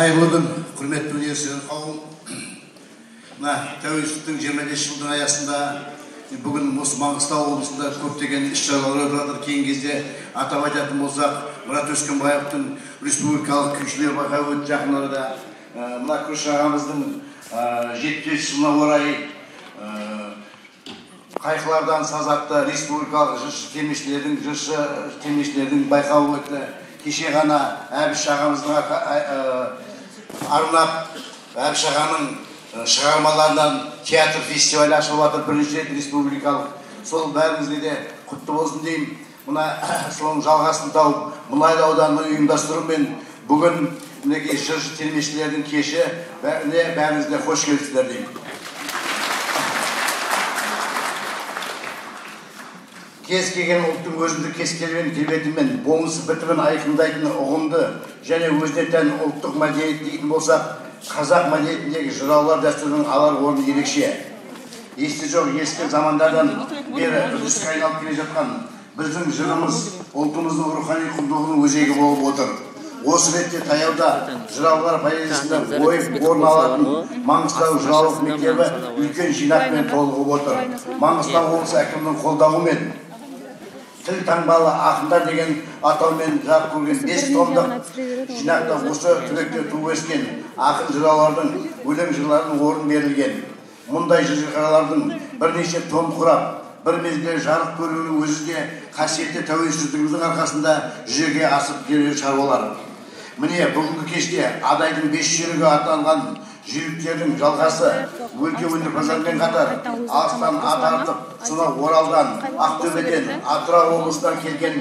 Қайырлы күн, құрметті университет қауым. Тәуелсіздіктің 25 жылдың аясында бүгін осы Маңғыстау облысында көптеген іс-шаралар өтіп жатыр. Кейінгі кезде атап айтатын болсақ, Мұрат Өскенбаевтың республикалық күйшілер байқауы өтті жақын арада. Мына Күріш ағамыздың 70 жылына орай қайқылардан саз атты республикалық жыршы термешілердің байқауы өтті. Кеше ғана Әбіш ағамыздың арнап, Әбіш ағаның шығармаларынан театр фестивалі ашылып жатыр, бірінші рет республикалық. Сол бәріңізге де құтты болсын деймін. Мына соның жалғасын тауып, Мұнайлы ауданының ұйымдастыруымен бүгін мінекей жыршы термешілердің кеші бәріңізге қош келдіңіздер деймін. Кез келген ұлттың өзіндік келбетімен, болмысы бітімін айқындайтын ұғымды және өзіне тән ұлттық мәдениет дейтін болсақ, қазақ мәдениетіндегі жыраулар дәстүрінің алар орны ерекше. Есте жоқ ескі замандардан бері үрдіске айналып келе жатқан біздің жырымыз ұлтымыздың рухани құндылығының өзегі болып отыр. Осы ретте таяуда жыраулар поэзиясында ойып орын алатын Маңғыстау жыраулық мектебі үлкен жинақпен толығып отыр. Маңғыстау облысы әкімінің қолдауымен тіл таңбалы ақындар деген атаумен жарық көрген 5 томдық жинақта осы түлекте туып өскен ақын жыраулардың өлең жырларының орын берілген. Мұндай жырлардың бірнеше том құрап, бір мезгілде жарық көруінің өзі де қасиетті тәуелсіздігіміздің арқасында жүзеге асып келген шаруалар. Міне бүгінгі кеште Адайдың 5 жүйрігі атанған жүйріктердің жалғасы өлке өнерпаздармен қатар алыстан ат артып, сонау Оралдан, Ақтөбеден, Атырау облысынан келген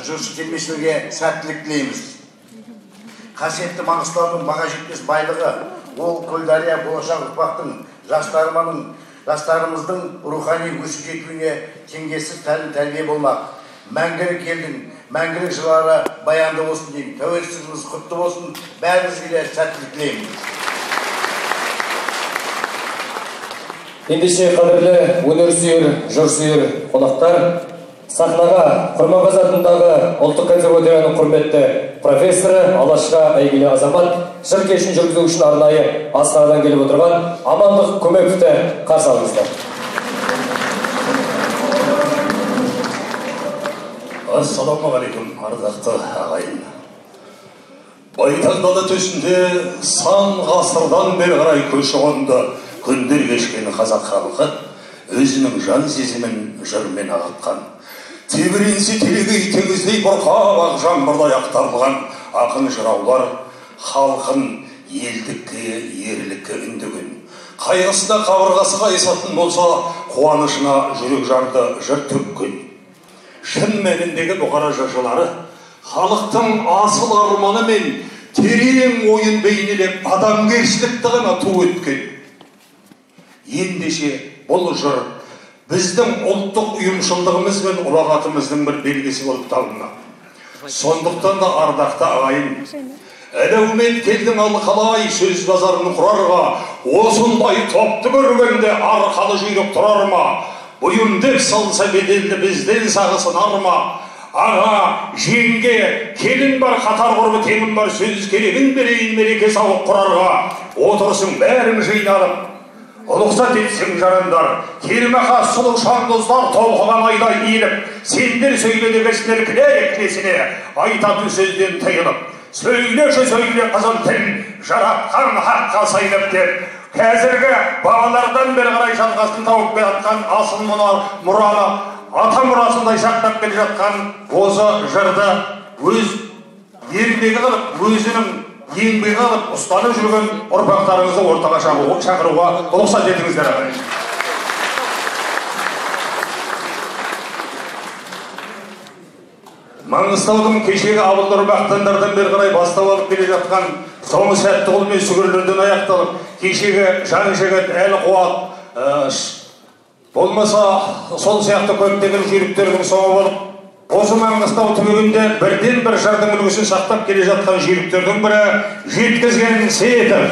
жыршы термешілерге сәттілік тілейміз. Қасиетті Маңғыстаудың баға жетпес байлығы, ол Көлдария болашақ ұрпақтың, жастарымыздың рухани өсіп жетуіне теңдессіз тәрбие болмақ. Мәңгілік елдің, мәңгілік жырлары баянды болсын деймін. Тәуелсіздігіміз құтты болсын, бәріңізге де сәттілік тілеймін. Ендеше қадірлі өнерсүйер, жырсүйер қонақтар, сахнаға Құрманғазы атындағы ұлттық консерваторияның құрметті профессоры, алашқа әйгілі азамат, жыр кешін жүргізу үшін арнайы Астанадан келіп отырған Амандық Көмековті қарсы алыңыздар. Ассалаумағалейкум, ардақты ағайын. Байтақ дала төсінде сан ғасырдан бері қарай көші қонды күндер кешкен қазақ халқы өзінің жан сезімін жырмен ағытқан. Тебіренсе телегей теңіздей бұрқақ жаңбырдай ақтарылған ақын жыраулар халқын елдікке, ерлікке үндеген. Қайғысына қабырғасы қайысатын болса, қуанышына жүрек жарды жыр төккен. Шын мәніндегі бұқара жыршылары халықтың асыл арманы мен терең ойын бейнелеп адамгершілікті ғана ту өткен. Ендеше бұл жыр біздің ұлттық ұйымшылдығымыз бен ұлағатымыздың бір белгісі болып табылмақ. Сондықтан да ардақты ағайын, әлеумет келдің қалай сөз базарын құрарға, осындай топты көргенде арқалы жүйрік тұрар ма? Бұйым деп салса беделді бізден сағысынар ма? Аға, жеңге, келін бар, қатар құрбы теңім бар, сөз керегін берейін мереке сауық құрарға. Отырсын бәрің жиналып, ұлықсат етсің жарандар, кермақа сұлу шаңдоздар толқыған айдай иіліп, сендер сөйледігісінер кілерек несіне, айтатын сөзден тыйылып. Сөйлеші сөйле қызыл тіл, жаратқан хаққа сайынып деп. Қазіргі бағалардан бері қарай жалғасын тауып келе жатқан асыл мұраны, ата мұрасындай сақтап келе жатқан осы жырды өз еңбегі қылып, өзінің еңбегі қылып ұстанып жүрген ұрпақтарыңызды ортаға шақыруға рұқсат етіңіздер ағайын. Маңғыстаудың кешегі ауылды ұрпақтардан бері қарай бастап алып келе жатқан соңы сәтті қол мен сүгірлерден аяқталып, кешегі жан жігіт әлі қуат болмаса сол сияқты көптеген жүйріктердің соңы болып, осы Маңғыстау түбегінде бірден бір жырдың үлгісін сақтап келе жатқан жүйріктердің бірі Жеткізген Сейітов.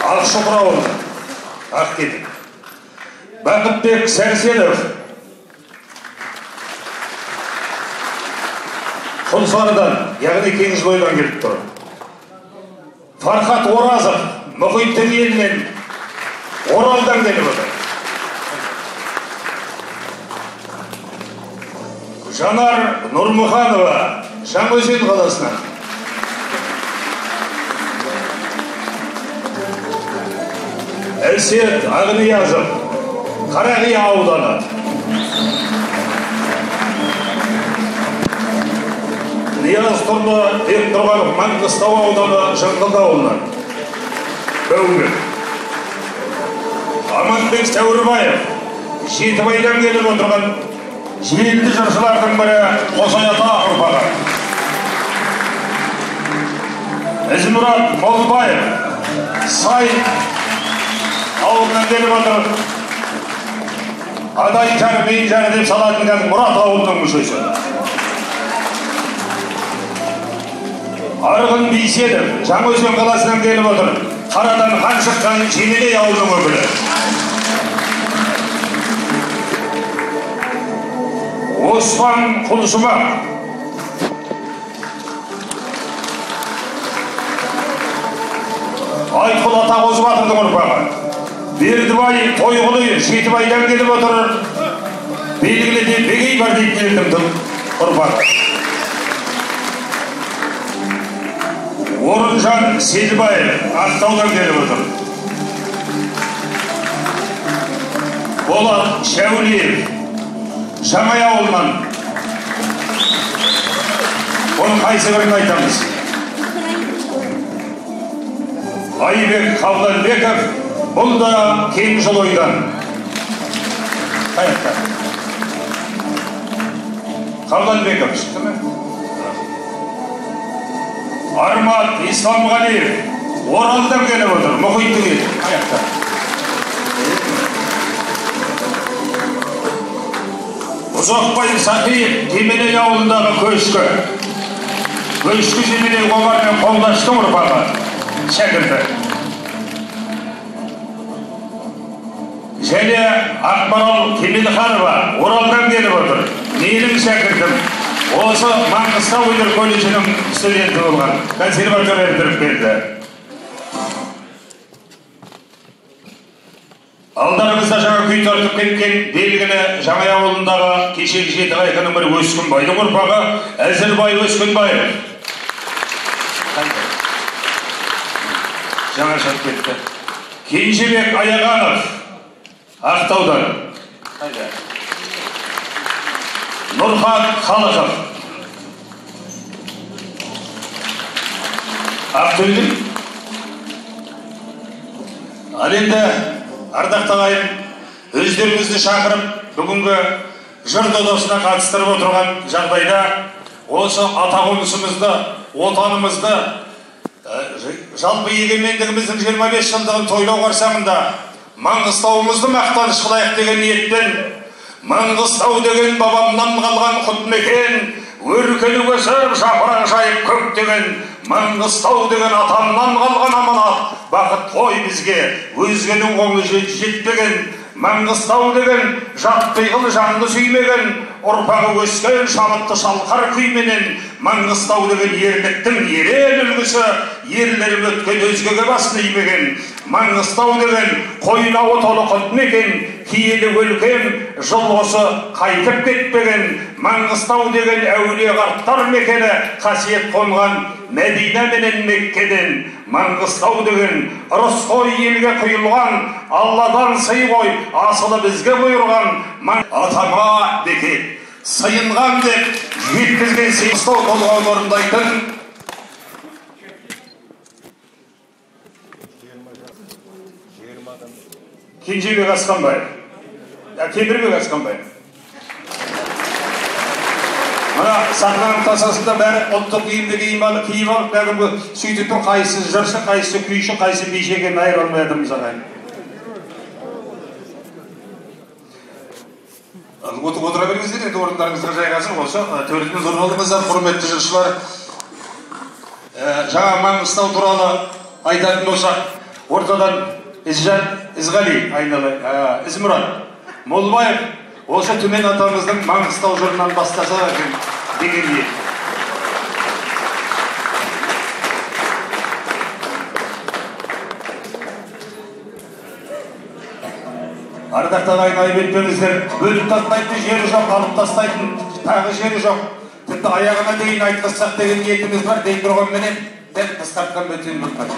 Ақшұқырауын, Ақкетік. Бақытбек Сәрсенов. Құлсарыдан, яғни Кеңшілойдан келіп тұр. Фархат Оразов, Мұхиттың елінен Оралдан келіп отыр. Жанар Нұрмұханова, Жаңаөзен қаласынан. Әсет Ағниязов, Қарағия ауданы. Нияз Тұрлы Бектұрғанов, Маңғыстау ауданы, Жыңғылды ауылынан. Бәугер. Аманбек Сәуірбаев, Жетібайдан келіп отырған желді жыршылардың бірі Қосаята ұрпағы. Ізмұрат Молбаев, Сай ауылынан келіп отыр. Адай жары, бейін жары деп салатын Мұрат ауылының мүшесі. Арғын Бейседов, Жаңаөзен қаласынан келіп отыр. Қарадан қан шыққан Жемелей ауылының өкілі. Осман Құлшымақ, Айтқұл Атағозбатының ұрпағы. Бердібай Тойғұлы Жетібайдан келіп отыр. Белгілі де Бегей бар дейтіндердің ұрпағы. Орынжан Селібаев Ақтаудан келіп отыр. Болат Шәулиев Жаңай ауылынан. Оның қайсы бірін айтамыз. Айбек Қабданбеков, бұл да Кеңшілойдан. Қайықта. Қабданбеков шықты ме? Армат Исламғалиев, Оралдан келіп отыр, Мұхиттың ел. Қайықта. Ұзақбай Сақиев, Жемелей ауылындағы көшкі. Көшкі Жемелей Омармен қолдаштың ұрпағы. Шәкірті. Және Ақмарал Кемелханова Оралдан келіп отыр. Менің шәкіртім. Осы Маңғыстау өнер колледжінің студенті болған. Консерватория бітіріп келді. Алдарыңызда жаңа күй тартып кеткен белгілі Жаңай ауылындағы кешегі Жетіғайқының бір Өскінбайдың ұрпағы Әзірбай Өскінбаев. Жаңа шат кетті. Кенжебек Аяғанов Ақтаудан. Нұрхан Халықов Ақтөбе. Ал енді ардақты ағайын, өздеріңізді шақырып, бүгінгі жыр додасына қатыстырып отырған жағдайда осы атақонысымызды, отанымызды, жалпы егемендігіміздің 25 жылдығын тойлау қарсаңында Маңғыстауымызды мақтаныш қылайық деген ниетпен Маңғыстау деген бабамнан қалған құт мекен, өркені өсіп жапырақ жайып көктеген Маңғыстау деген атамнан қалған аманат, бақыт қой бізге, өзгенің қолы жетпеген. Маңғыстау деген жат пиғыл жанды сүймеген, ұрпағы өскен шабытты шалқар күйменен. Маңғыстау деген ерліктің ерен үлгісі, ерлерім өткен өзгеге басын имеген. Маңғыстау деген қойнауы толы құт мекен, киелі өлкен, жыл осы қайтып кетпеген. Маңғыстау деген әулие қарттар мекені, қасиет қонған Мәдина менен Меккеден. Маңғыстау деген ырыс қой елге құйылған, Алладан сый ғой, асылы бізге бұйырған. Атама бекет, сыйынған деп жеткізген Маңғыстау толғауын орындайтын Кенжебек Асқанбаев, Темірбек Асқанбаев. Мына сахнаның тасасында бәрі ұлттық киімді киіп алып, кәдімгі сөйтіп қайсы жыршы, қайсы күйші, қайсы биші екенін айыра алмай жатырмыз ағайын. Отыра беріңіздер, енді орындарыңызға жайғасың. Осы төретінен зор болыңыздар, құрметті жыршылар. Жаңа Маңғыстау туралы айтатын болсақ, ортадан Ізжан Ізғали Ізмұрат Молбаев осы төмен атамыздың Маңғыстау жырынан бастаса деген ниет. Ардақты ағайын айып етпеңіздер. Өліп тастайтын жері жоқ, алып тастайтын тағы жері жоқ. Тіпті аяғына дейін айтқызсақ деген ниетіміз бар. Дей тұрғанменен дәл қысқартқан бөтен болмайды.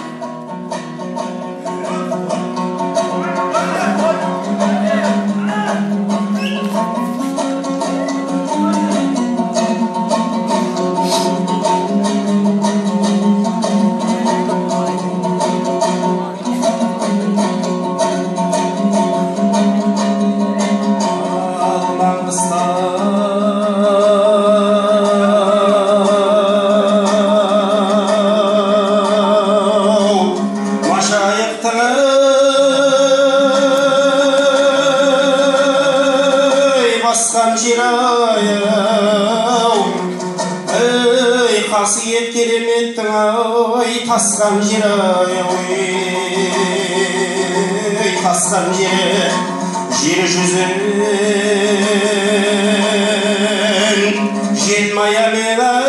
Қасиет кереметтің ай тасқан жер ай тасқан жер жүзін жетмая мен ай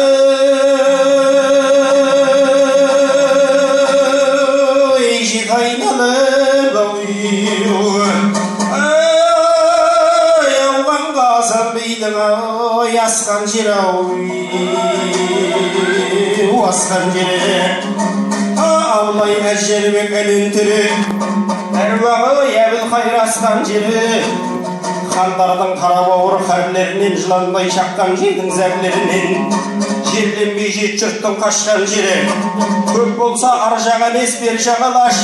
жет айналып ауған қазан бейдің ай асқан жер асқан жері аулай әжербек әлін түрі әруағы Әбілқайыр асқан жері хандардың қара бауыр қарлерінен жыланбай шаққан жердің зәрлерінен жерленбей жет жұрттың қашқан жері көп болса ар жаға емес бер жағалаш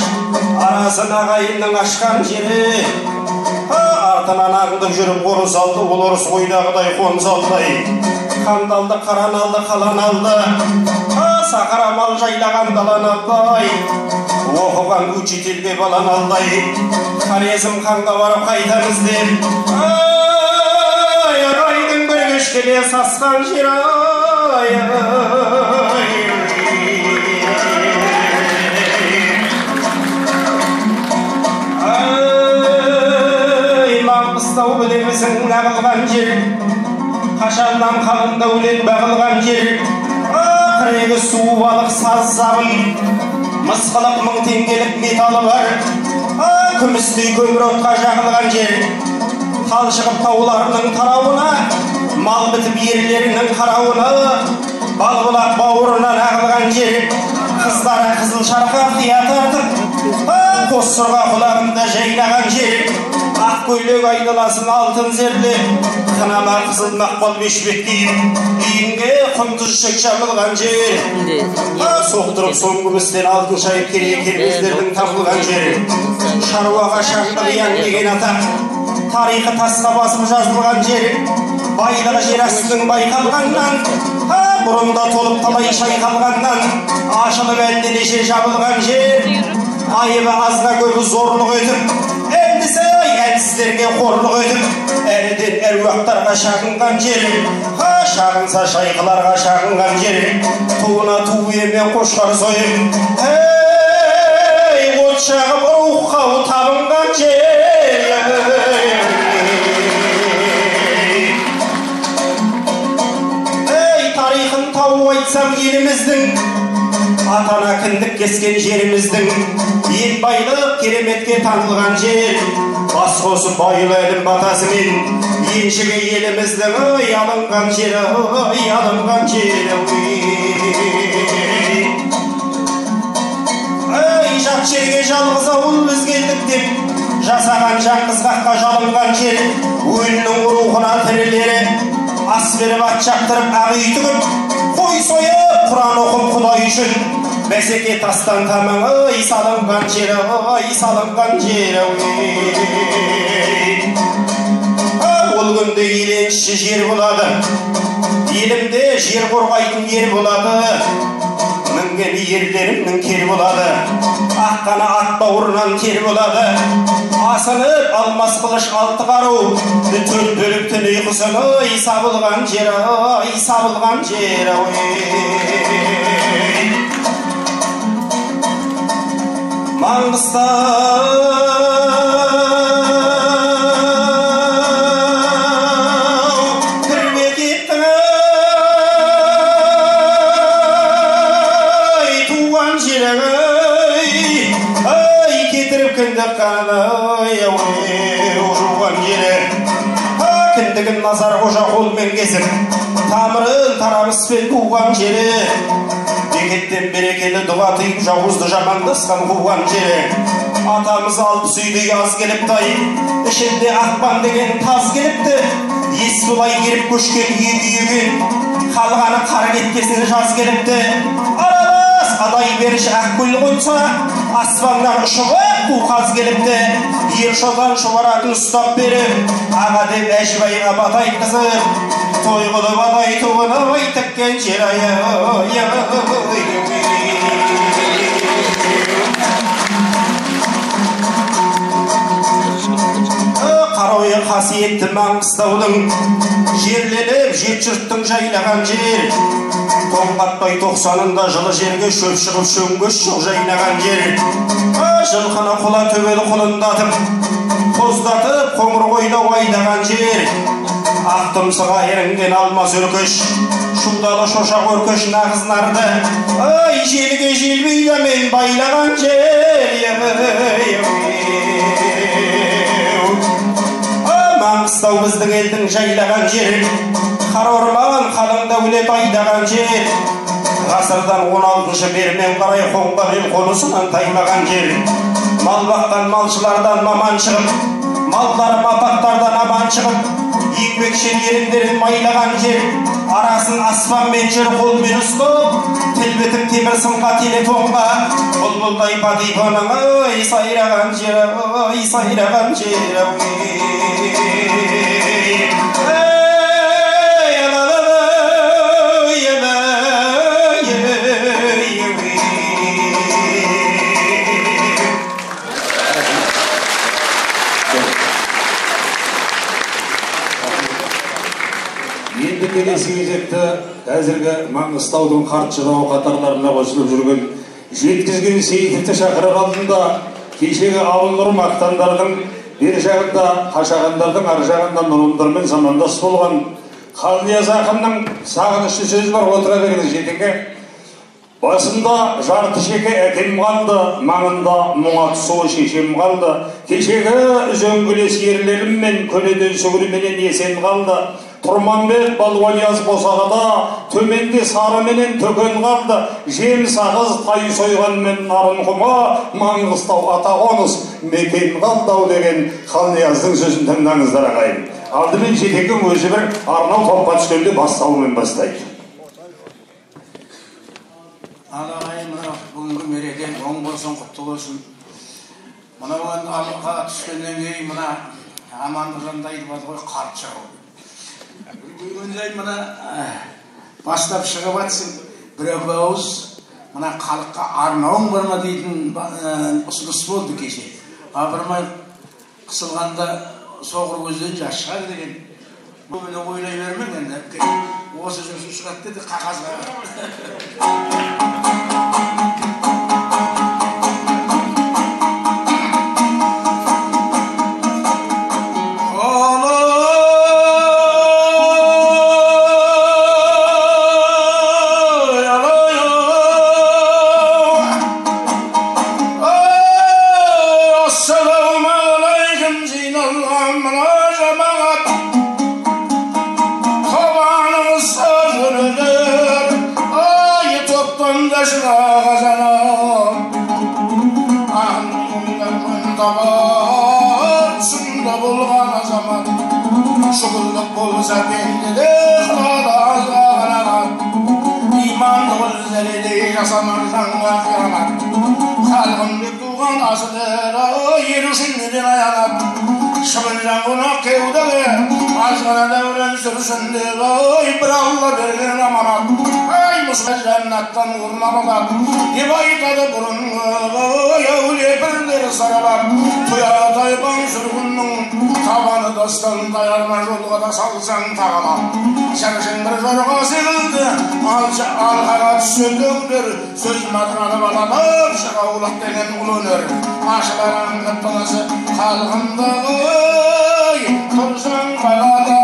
арасын ағайынның ашқан жері артынан аңдып жүріп орыс алды ол орыс ойдағыдай қоныс алдай қандалды қараналды қаланалды сақарамал жайлаған даланалдай оқыған учительге баланалдай хорезм ханға барып қайтамыз деп ағайдың бір кешкеде сасқан жер маңғыстау білемісің ағылған жер қашаннан қалың дәулет бағылған жер қырегі су балық саз забын мысқылық 1000 теңгелік металы бар күмістей көмір отқа жағылған жер талшығып тауларының тарауына мал бітіп ерлерінің қарауына балбұлақ бауырынан ағылған жер қыздары қызыл шарқа қия тартып қос сұрға құлағында жайнаған жер ақ көйлек айналасын алтын зерле қанама қызыл мақпал бешбет киіп үйінге құндыз шек жамылған жер соқтырып соң күмістен алтын шайып керек кербездердің табылған жер шаруаға шаңды қиян деген атақ тарихы тасқа басып жазылған жер байлығы жер астының байқалғаннан бұрында толып талай шайқалғаннан ашылып әлденеше жабылған жер айыбы азға көбі зорлық етіп әндісі әлсіздерге қорлық етіп әріден әруақтарға шағынған жер шағынса шайқыларға шағынған жер туына ту емен қошқар сойып от жағып рухқа табынған жер тарихын тауып айтсам еліміздің атана кіндік кескен жеріміздің ел байлық кереметке танылған жер бас қосып байлы әлім батасымен еншіге еліміздің алынған жер алынған жер жат жерге жалғыз ауыл біз келдік деп жасаған жаңғызғаққа жалынған жер өлінің рухына тірілері ас беріп ат жақтырып ақ үй тігіп қой сойып құран оқып құдай үшін бәсеке тастан тамың салынған жер салынған жер ол күнде еленші жер болады елімде жер қорғайтын ер болады мінген ерлерімнің кер болады аққаны ат бауырынан тер болады асынып алмас қылыш алты қару төрт бөліп түн ұйқысын сабылған жер сабылған жер келген назар қожа қолмен кесіп тамырын тарамыспен туған жері бекеттен берекелі дұға тиіп жауызды жамандасқан қуған жері атамыз алпыс үйді яз келіпті ай ішінде ақпан деген таз келіпті есболай келіп көшкен үйге қалғаны қар кеткесін жаз келіпті аралас адай беріш ақкөл қойса аспаннан ұшып қу қаз келіпті ершодан шұбаратын ұстап беріп аға деп әжібайға бат айтқызып той қылып адай туғыны ой тіккен жер Қаройы қасиетті Маңғыстаудың жерленіп жет жұрттың жайлаған жер тоңғатпай 90-ында жылы жерге шөп шығып шөңгөш жоқ жайнаған жер жылқыны құла төбел құлындатып қоздатып қоңыр қойда ойнаған жер ақ тұмсыға ерінген алмас өркеш шудалы шошақ өркеш нағыз нарды ай желге желбейдамен байлаған жер Маңғыстау біздің елдің жайлаған жер қара орман қалың дәулет айдаған жер ғасырдан 16-шы бермен қарай қоңқар ел қонысынан таймаған жер мал баққан малшылардан маман шығып малдары бапаттардан аман шығып еңбекші еріндерін майлаған жер арасын аспанмен жер қолмен ұстап телбетіп темір сымға телефонға бұлбұлдай патипаның ой сайраған жер ой сайраған жер енді келесі кезекті қазіргі Маңғыстаудың қарт жырау қатарларына қосылып жүрген жеткізген Сейітовті шақырып алдында кешегі ауыл нұр мақтандардың бер жағында қашағандардың ар жағында нұрымдармен замандас болған Қалнияз ақынның сағынышты сөзі бар отыра беріңіз жетеке басында жарты шеке әкем қалды маңында мұңат суы шешем қалды кешегі үзеңгілес ерлерім мен көнеден сүгірменен есен қалды Тұрманбек Балуанияз босағада төменде сары менен төкен қалды жем сағыз тай сойғанмен нарын құма Маңғыстау ата қоныс мекен қалды деген Қалнияздың сөзін тыңдаңыздар ағайын алдымен жетекең өзі бір арнау топқа түскенде бастауымен бастайды ағайын бүгінгі мереке оң болсын құтты болсын мына алға түскеннен кейін мына аманды жандайды ғой қарт шығу Бүгінжай мына бастап шығып атсың, бір ауыз мына халыққа арнауың бар ма дейтін ұсыныс болды кеше. Абырмай қысылғанда соғыр көзден жас шығар деген. Көбіне ойлай бермең енді. Осы жүрсін шығады деді қағазға. Şükürlük bolsa bende xaladan iman gözlerinde yaşamarsan kıyamet halkın tuğan asılara yürüsünden ayanat şıbıncan konak kevdeli aşkına devren sürüsünde bir Allah vergen amanat ay musla cennattan vurmamalar dibaytadı burunlu yavli birdir saralar tuya tayban sürgünün tabanı dostan dayarma yolga da salsan tağala şarşın bir zorga sevildi alğara söndürdür söz madranı balanır şığa ulak denen ulunur aşıların kıttınızı kalgında tursan kalada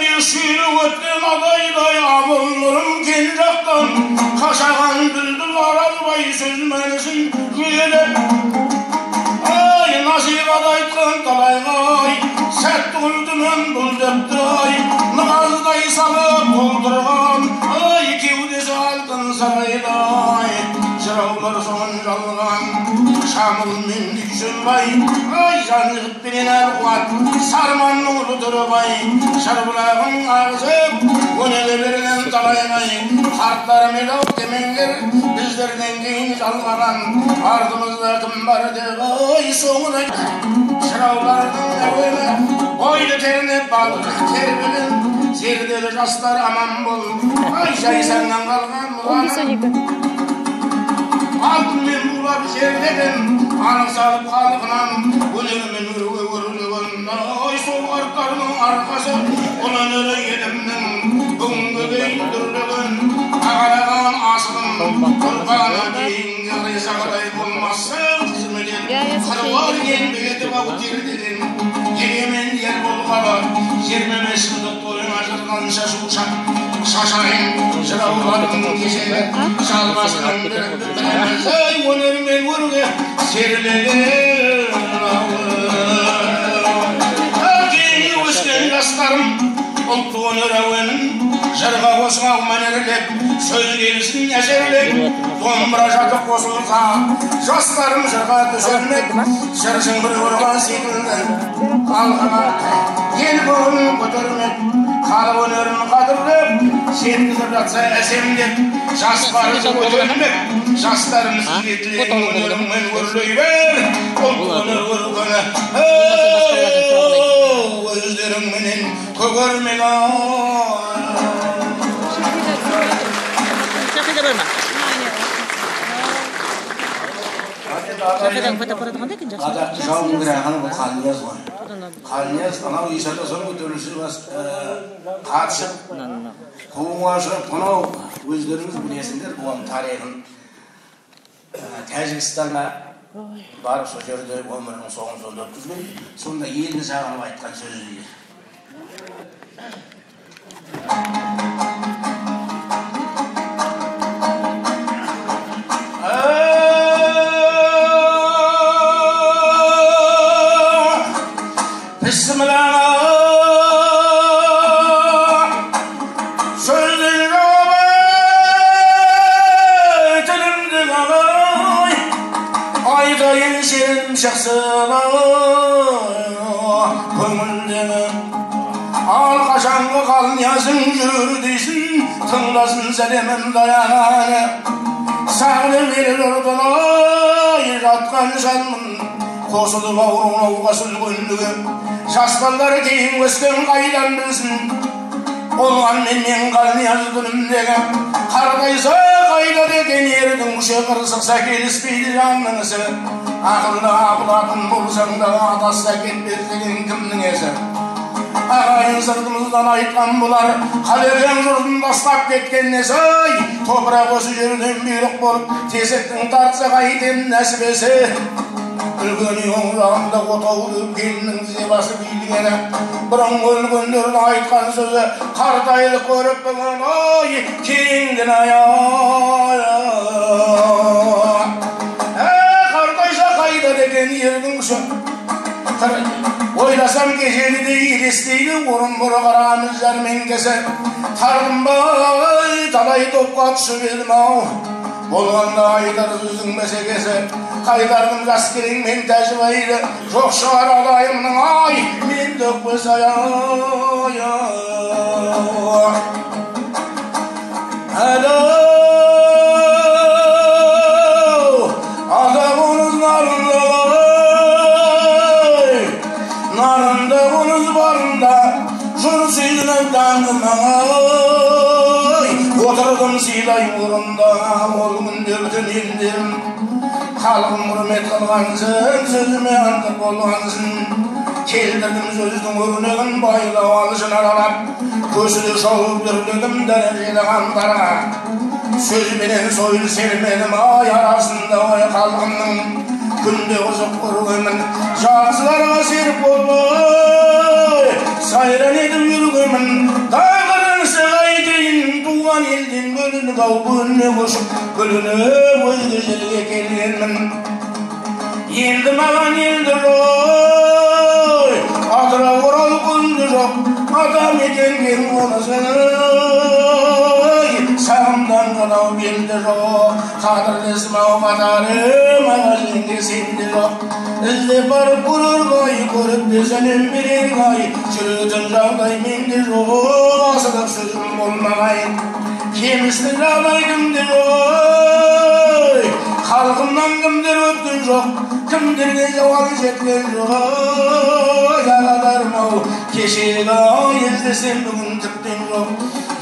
bir şiiri ötlen adayday abıllarım gençaktan талайғай сәтті күлдімен бұл дөпті-ай нығаздай салып толтырған кеудесі алтын сарайдай жыраулар соңын жалған шамыл мен дүйсенбай жан жігітпенен әл қуат сарманның ұлы тұрыбай шарбылағын ағызып өнеге берген талайғай қарттар медал темеңдер біздерден кейін жалғаған артымызда кім бар деп соңына жыраулардың әуені бойды тернеп балық тербеген зерделі жастар аман бол жайсаңнан қалған мұланың алтынмен булап жердеген анық салып халқынан өнерімен өруге өрілеген сол қарттардың арқасы ол өнері елімнің бүгінгі дейін дүрлеген ағалаған асығын тұрғаны дейінгі ризағадай болмасы қызмеден қыруар еңбек етіп ау тердеген егемен ел болғалы 25 жылдық тойыңа жырған шашайын жыраулардың кешегі жалғасының біріміз өнермен өруге серлеген кейін өскен жастарым ұлттық өнер әуенін жырға қосып мәнерлеп сөз келісін әсерлеп домбыра жатып қосылса жастарым жырға төселмек жыршың бір ұрған секілді халқына ел көңілін көтермек халық өнерін қадірлеп жеткізіп жатса әсемдеп жастарымыз көтермек жастарымыз жетілген өнеріңмен өрлей бер ұлттық өнер өргені өздеріңменен көгермек қазақты жауынгерағаны бұл қалнияз ғой. Қалнияз анау исада соң көтерілісі қатысып қуғынға шығып мынау өздеріңіз білесіңдер бұның тарихын Тәжікстанға барып сол жерде өмірінің соңын сонда өткізген сонда елді сағынып айтқан сөзі дейді. Al qaşanғы қалниясың жүрер дейсін тыңдасын сәлемім даяғаны сағынып берер ұрдылай жатқан жанмын қосылып ауруға сүлгіндігі жас балдар кейін өскен қайдан білсін болғанмен мен қалнияз күнімдегі қарғайса қайда деген ердің күші қырсықса келіспейді жанның ісі ақылды ақылатын болсаң да атаста кетпес деген кімнің есі ағайын сыртымыздан айтқан бұлар қалекең жұртын тастап кеткен несі-ай топырақ осы жерден бұйрық болып тесіктің тартса қайтем нәсібесі үлкен үй оң жағында отаулы келіннің тізе басы билгені бұрынғы өлгендердің айтқан сөзі қартайлық көріп бүгін ой кейінгін қартайса қайда деген ердің күші ойласам кешегіде елестейді орынбор қарамыз жәрмеңкесі тартынбай талай топқа түсіп едім ау болғанда айтар сөздің бәсекесі қайдардың жас керең мен тәжібайды жоқ шығар адайымның ай мен төкпес нарында бұныз барында жыр сүйдініп даңғымай отырдым сыйлай орында ол күндердің елдерім халқым құрмет қылғансың сөзіме антық болғансың келдірдім сөздің өрнегін байлау алшын аралап көсілі шауып дүрледім дәрежелі қамдарға сөзбенен сойыл сермедім ай арасында ой халқымның күнде ұзық көргенмін жақсыларға серік болмай сайран етіп жүргенмін тағдырынсы қайтейін туған елден бөлініп ау бөліне көшіп бөлініп өзге жерге келгенмін енді маған елді жоқ Adam edengen onasın Sağımdan kanal bende yok Kadırlısım o kadarım Ağacında sende yok İzde barıp kurur gay Görüp desenim birin gay Çürüdün rağday mende yok Asılık sözüm olmagayın Kemislik rağday kimdir oy Halkımdan kimdir öttün yok Kimdirge yavan jetken yok Yağadarım o keşeğe Yezdesem bugün tıktın yok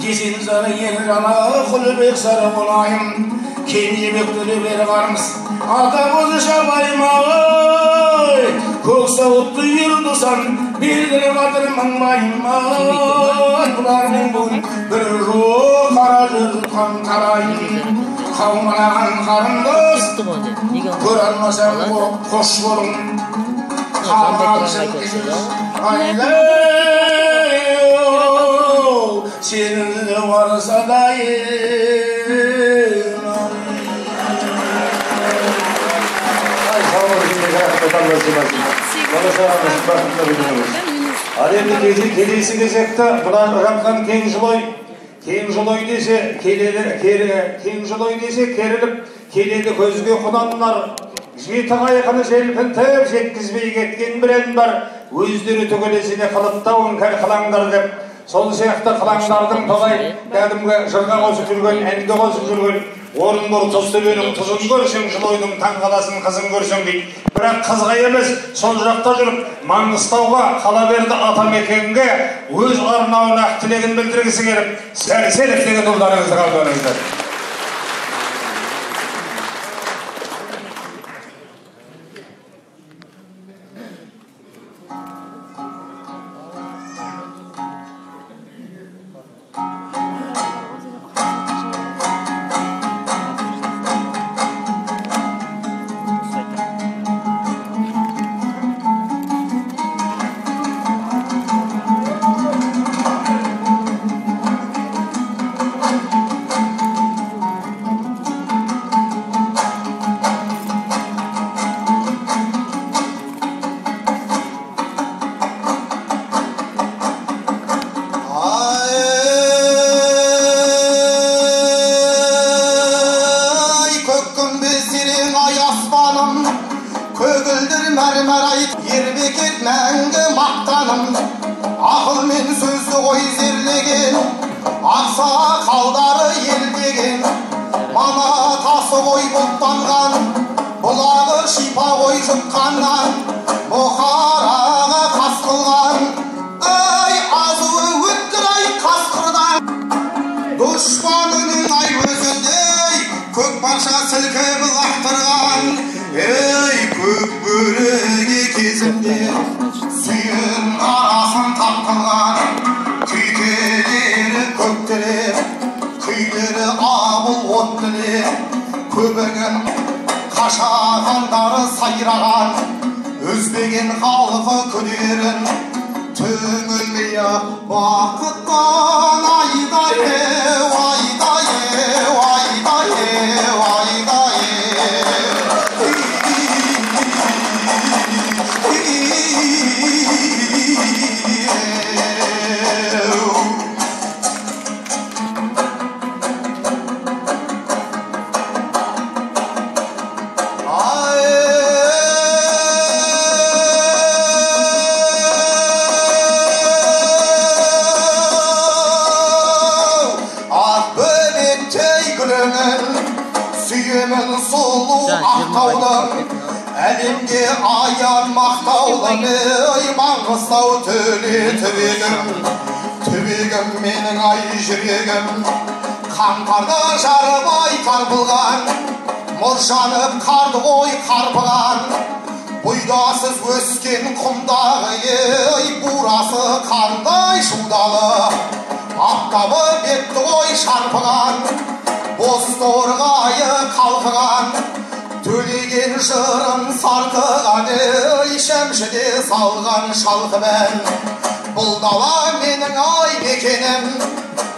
Yesin sarı yer ana Kulübek sarı olayım Kendi bektörü beri varmız Ata bozu şabayım ay Köksa uttu yurdusan Bilgini batırman bayım ay Bularının bugün bir ruh Karacı tutkan tarayım Kavmalagan karındoz Görülmesem hoş bolun Kalmaksın kişiz Aylay Senin varsa dayım Ademli kelesi gezekte bulan ıramkan keng жылой dese keng жылой dese kerilip keledi көзге құнанlar жеті қайқыны желпінтіп жеткізбей кеткен бірен бар өздері түгелесіне қылыптауын кәл қылаңдар деп сол сияқты қылаңдардың тоғай кәдімгі жырға қосып жүрген әнге қосып жүрген орынбор тостөбенің тұзын көрсең жылойдың таңғаласын қызын көрсең дейді бірақ қызға емес сол жақта жүріп Маңғыстауға Қалаберді атамекенге өз арнауын ақ тілегін білдіргісі келіп сәрселік деген ұлдарыңызды қалдырыңыздар.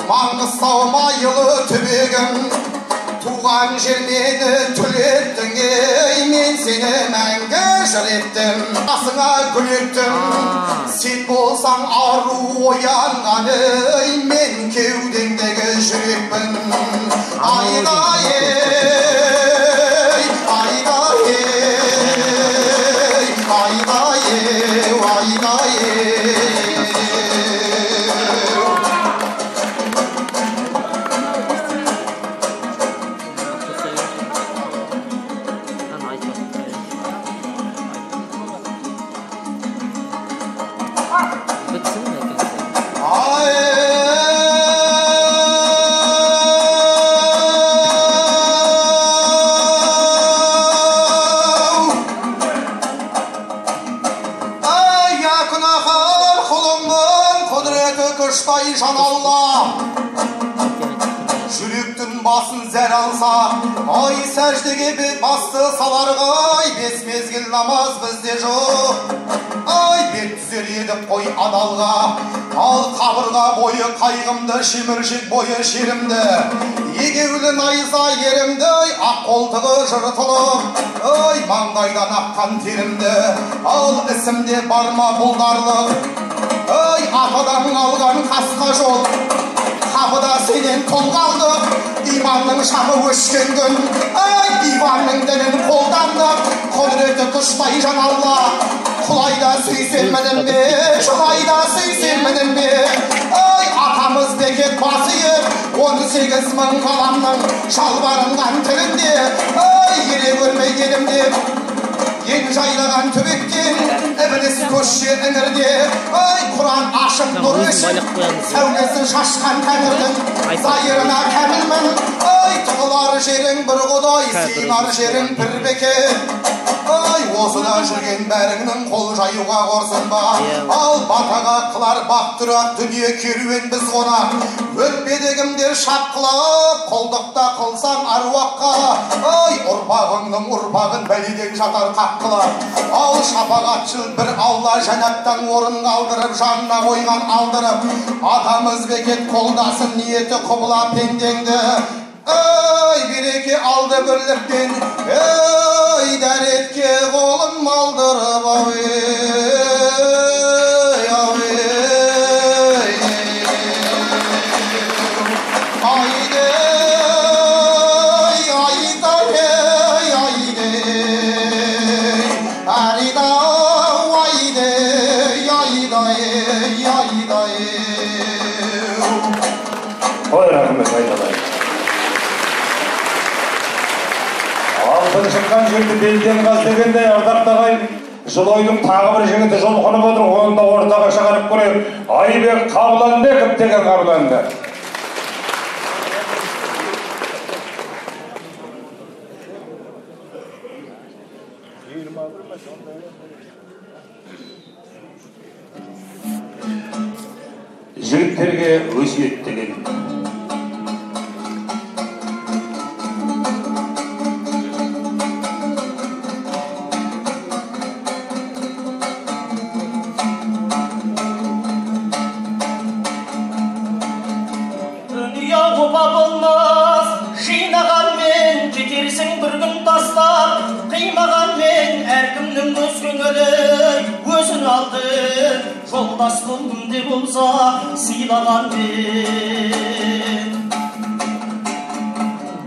Маңғыстау майылы түбегім туған жер мені түлеттің ей, мен сені мәңгі жыр еттім, басыңа гүл еттім. Сен болсаң ару оянған ей, мен кеудеңдегі жүрекпін. Айдай ей, айдай ей, айдай ей, айдай ей. Күштай жан Алла, жүректің басын зәр алса, ай сәждеге бет басты саларға, бес мезгіл намаз бізде жоқ. Ай бет түзер еді қой адалға, ал қабырға бойы қайғымды, шеміршек бойы шерімді, егеулі найза ерімді, ақ қолтығы жыртылып, ай маңдайдан аққан терімді, ал ісімде барма бұлдарлық. Ай, атадан алған қасқа жол, қапыда сенен тұл қалды, иманның шамы өшкен күн. Ай, диванның дінін қолданды, құдіреті күштай жан Алла. Құлайда сүйсенмінің бе, жылайда сүйсенмінің бе. Ай, атамыз бекет басы ер, 18 мың қаламның шалбарынған тілінде. Ай, ере көрмей келімде, ең жайлаған төбеттен, ібіліс көшше іңірде. Ай, Құран ашып нұр өшіп, сәулесін шашқан тәңірдің зайырына кәмілмін. Ай, тұғылар жерің бір құдай, сыйынар жерің бір бекет. Ай, осыда жүрген бәріңнің қол жаюға қорсын ба. Ал батаға қылар бақтырақ дүние керуен біз қонақ. Өтпедегімдер шапқылап, қолдықта қылсаң аруаққа. Ай, ұрпағыңның ұрпағын бәледен жатар қаққылап. Ал шапағатшыл бір Алла жәнаттан орын қалдырып, жанына қойған алдырып. Атамыз бекет қолдасын ниеті құбыла пендеңді. Ай, береке алды бірліктен, ай, дәретке қолын малдырып, ай, ай, айде, айда, айде, арида, айде, айда, айда. Ой, рахмет, айдалай. Алтын шыққан жерді белден қаз дегенде, ардақты ағайын, Жылойдың тағы бір жеңіті жолқынып отыр, оны да ортаға шығарып көрейік. Айбек Қабыланбеков деген Қабыланды. Жігіттерге өсиет деген. Жолдас болдым деп болса сыйлаған мен.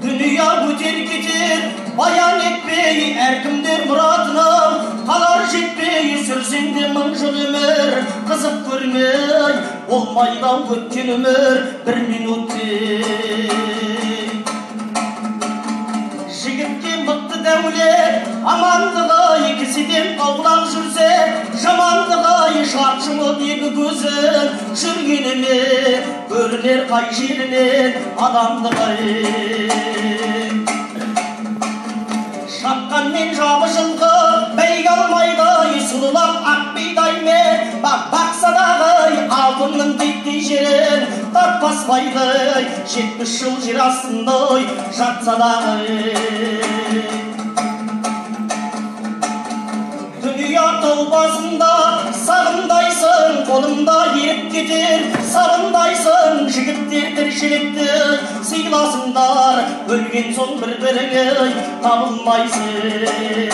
Дүния өтер кетер, баян етпей, әркімдер мұратынан қалар жетпей, сүрсең де мың жыл өмір, қызық көрмей, болмайды өткен өмір бір минутте. Жігітке мықты дәулет, амандығы кісіден аулақ жүрсе, жамандығы шарт жұмып екі көзін жүргеніме көрінер қай жерінен адамдығы. Шапқанмен жабы жылғы бәйге алмайды, сұлылап ақ бидаймен бақсадағы алтынның беттей жерін таппаспайды, 70 жыл жер астындай жатсадағы. Дүния тау басында сағындайсың, қолымда еріп кетер сағындайсың, жігіттер тіршілікті сыйласыңдар, өлген соң бір-біріңе табылмайсың.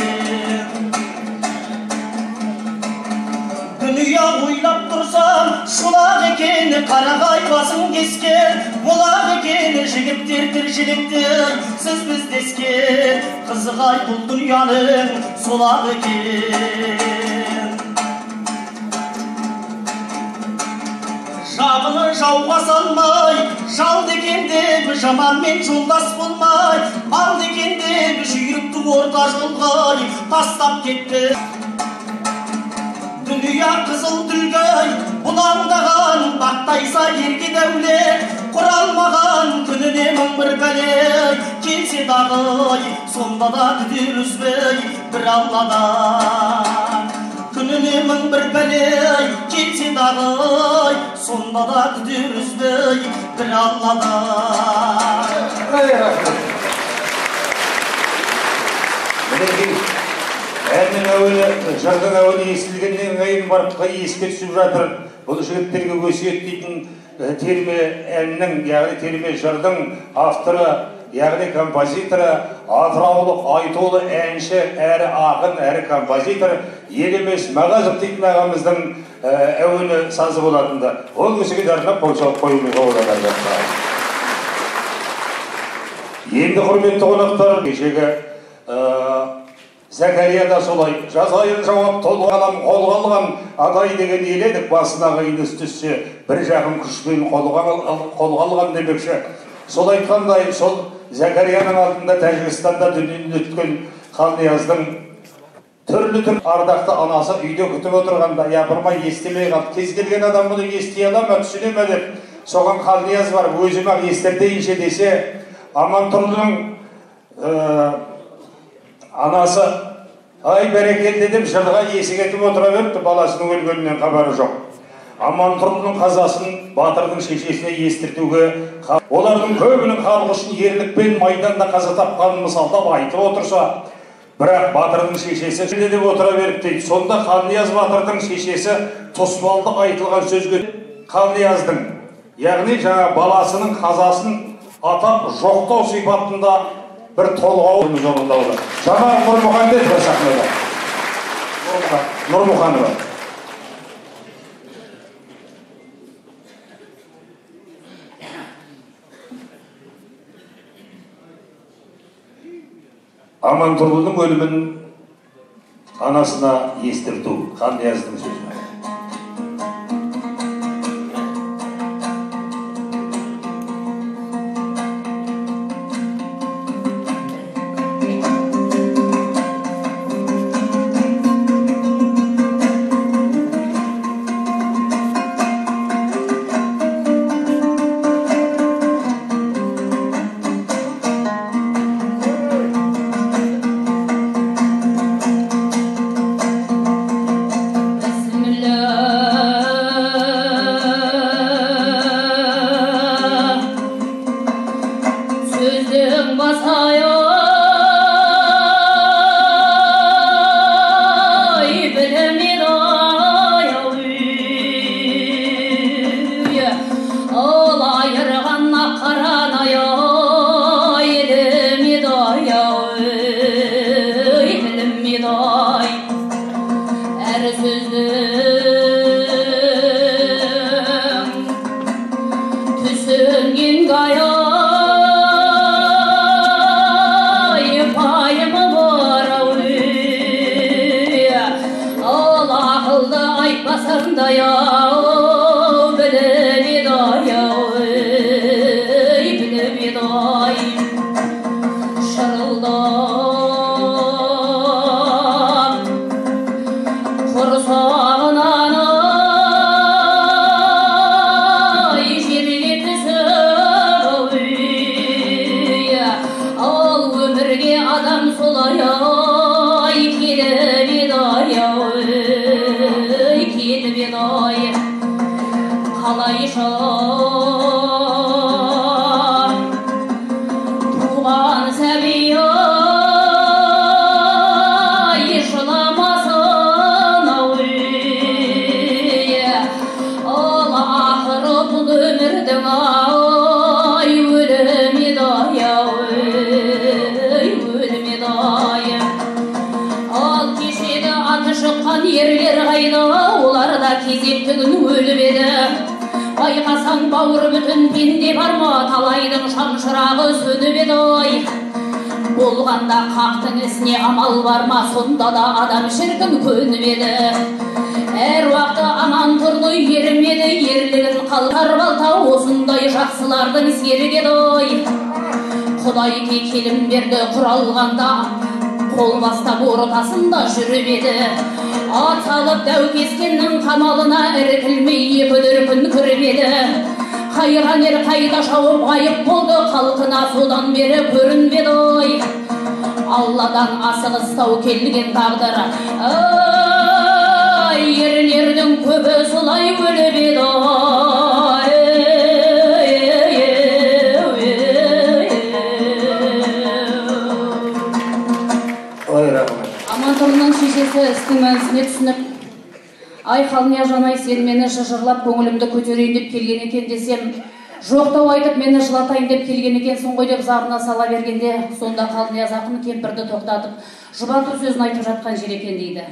Дүния ойлап тұрсам, шолақ екен, қарағай басың кескен, болақ екен, жігіттер тіршілікті сіз біздескен, қызығай бұл дүнияның солақ екен. Жабыны жауға салмай, жал дегенде жаманмен жолдас болмай, мал дегенде жүйрікті орта жолға тастап кетті. Дүния қызыл түлгай, бұлаңдаған бақтайса ерге дәулет, құралмаған күніне мың бір бәле келсе дағы, сонда да күдер үзбей бір Алладан. Күніне мың бір бәле келсе дағы, сонда да күдер үзбей бір Алладан. Әннің әуелі, жырдың әуелі естілгеннен кейін барып еске түсіп жатыр. Бұл жігіттерге өсиет дейтін терме әннің, яғни терме жырдың авторы, яғни композиторы, атыраулық айтулы әнші, әрі ақын, әрі композитор Елемес Мағазов дейтін ағамыздың әуелі сазы болатынды. Ол кісіге дарынап қойылмайға болады. Енді құрметті қонақтар, кешегі Зәкәрия да солай, жазайын жауап толғанам, қолға алған адай деген ел едік, басына қиындыс түссе, бір жағым күшпен қолға алған демекші. Сол айтқандай, сол Зәкәрияның алдында Тәжікстанда дүниеден өткен Қалнияздың түрлі ардақты анасы үйде күтіп отырғанда, япырмай естемей қалды. Кез келген адам бұны ести ала ма, түсіне ме деп, соған Қалнияз бар, өзім-ақ естірдейінше десе, Амантұрлының анасы, ай бәрекелді деп жырға есік етіп отыра беріпті, баласының өлгенінен хабары жоқ. Амантұрлының қазасын батырдың шешесіне естіртуге, олардың көбінің халық үшін ерлікпен майданда қаза тапқанын мысалдап айтып отырса, бірақ батырдың шешесі деп отыра беріпті. Сонда Қалнияз батырдың шешесі тұспалды айтылған сөзге Қалнияздың, яғни жаңа баласының қазасын атап жоқтау сипатында бір толғау орындауда. Жаңа Нұрмұхамбет бір сахнада. Нұрмұханова. Амантұрлының өлімін анасына естірту, Қалнияздың сөзі. байқасаң бауыр бүтін пенде бар ма, талайдың шамшырағы сөніп еді ой. Болғанда қақтың ісіне амал бар ма, сонда да адам шіркін көніп еді. Әр уақыты аман тұрды ермеді, ерлігін қалғар балта осындай жақсылардың серік еді ой. Құдай келім берді құралғанда, қол бастап ортасында жүріп еді. Ат салып дәу кескеннің қамалына іркілмей екі дүркін кіріп еді. Қайран ер қайда шауып ғайып болды, халқына содан бері көрінбеді ой. Алладан асығыстау келген тағдыр, ерлердің көбі солай өліп еді ой. Амантұлының шешесі істің мәнісіне түсініп, ай Қалния жанай, сен мені жыжырлап көңілімді көтерейін деп келген екен десем, жоқтау айтып мені жылатайын деп келген екенсің ғой деп зарына сала бергенде, сонда Қалния ақын кемпірді тоқтатып, жұбату сөзін айтып жатқан жер екен дейді.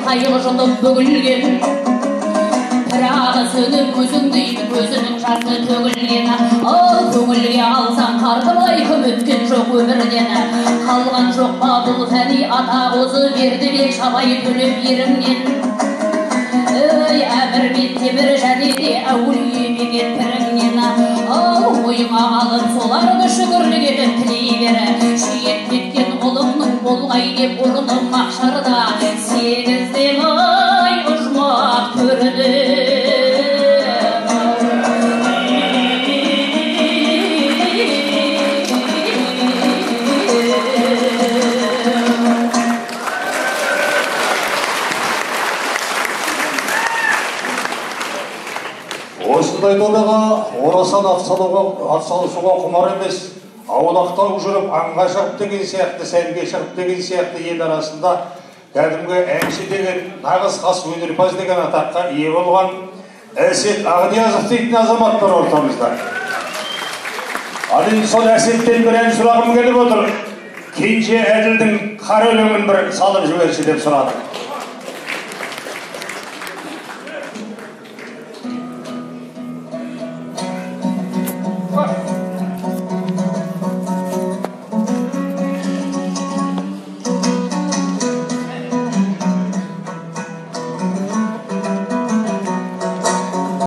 Қайғы жұлып бүгілген, пірағы сөніп көзіңдейді, көзінің жасы төгілген. Ал көңілге алсаң қарқылай кім өткен жоқ өмірден. Қалған жоқ па бұл фәни ата қозы берді бек шабай төлеп еріңнен. Әмір мен темір және де әулие бекет піріңнен. Ал ойыңа алып соларды шүкірлік етіп тілей бері. Шейет кеткен ұлымның болғай деп ұрыным мақшарда. Сегізден ай ұжмақ көрді. Осындай додаға орасан атсалысуға құмар емес, аулақтау жүріп аңға шығып деген сияқты, сәнге шығып деген сияқты ел арасында кәдімгі әнші деген, нағыз қас өнерпаз деген атаққа ие болған Әсет Ағниязов дейтін азамат бар ортамызда. Ал енді сол Әсеттен бір ән сұрағым келіп отыр. Кенже Әділдің қара өлеңін бір салып жіберші деп сұрадым.